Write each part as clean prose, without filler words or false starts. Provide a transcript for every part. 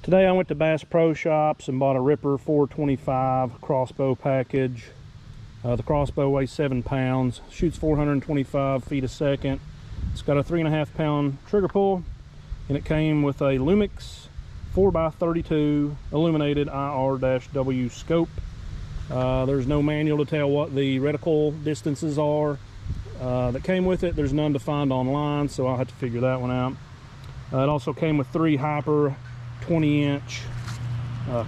Today I went to Bass Pro Shops and bought a Ripper 425 crossbow package. The crossbow weighs 7 pounds, shoots 425 feet a second. It's got a 3.5 pound trigger pull, and it came with a Lumix 4x32 illuminated IR-W scope. There's no manual to tell what the reticle distances are that came with it. There's none to find online, so I'll have to figure that one out. It also came with 3 Hyper 20-inch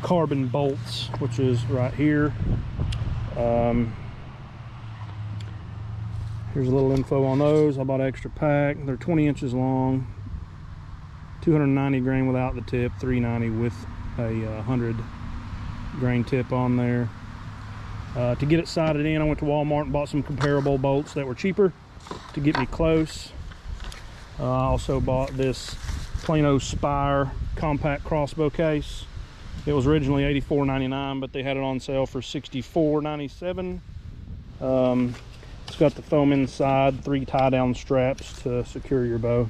carbon bolts, which is right here. Here's a little info on those. I bought an extra pack. They're 20 inches long, 290 grain without the tip, 390 with a 100 grain tip on there. To get it sighted in, I went to Walmart and bought some comparable bolts that were cheaper to get me close. I also bought this Plano Spire compact crossbow case. It was originally $84.99, but they had it on sale for $64.97. It's got the foam inside, 3 tie-down straps to secure your bow,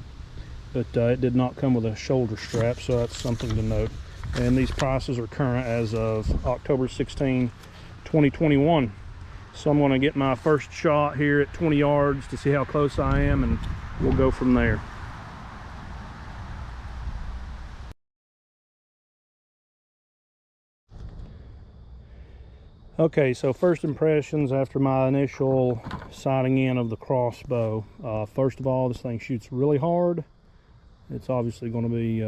but it did not come with a shoulder strap, so that's something to note. And these prices are current as of October 16, 2021. So I'm going to get my first shot here at 20 yards to see how close I am, and we'll go from there. Okay, so first impressions after my initial sighting in of the crossbow. First of all, this thing shoots really hard. It's obviously going to be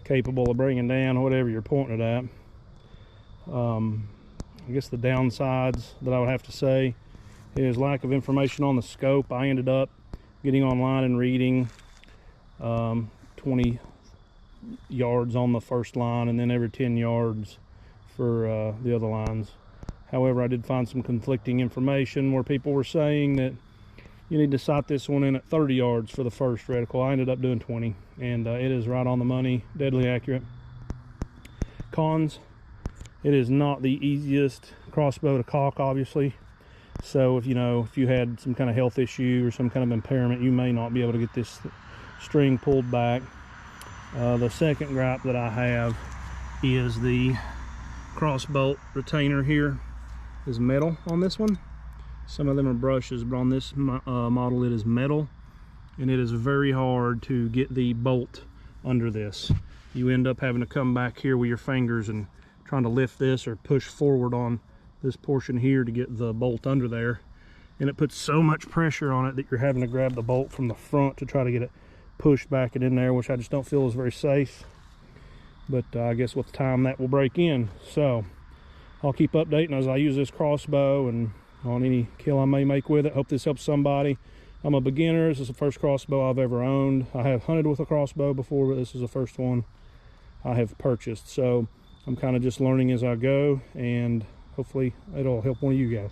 capable of bringing down whatever you're pointing it at. I guess the downsides that I would have to say is lack of information on the scope. I ended up getting online and reading 20 yards on the first line and then every 10 yards for the other lines. However, I did find some conflicting information where people were saying that you need to sight this one in at 30 yards for the first reticle. I ended up doing 20, and it is right on the money, deadly accurate. Cons: it is not the easiest crossbow to cock, obviously. So if you had some kind of health issue or some kind of impairment, you may not be able to get this string pulled back. The second gripe that I have is the crossbolt retainer here is metal on this one. Some of them are brushes, but on this model it is metal, and it is very hard to get the bolt under this. You end up having to come back here with your fingers and trying to lift this or push forward on this portion here to get the bolt under there, and it puts so much pressure on it that you're having to grab the bolt from the front to try to get it pushed back and in there, which I just don't feel is very safe. But I guess with time that will break in. So I'll keep updating as I use this crossbow and on any kill I may make with it. Hope this helps somebody. I'm a beginner. This is the first crossbow I've ever owned. I have hunted with a crossbow before, but this is the first one I have purchased. So I'm kind of just learning as I go, and hopefully it'll help one of you guys.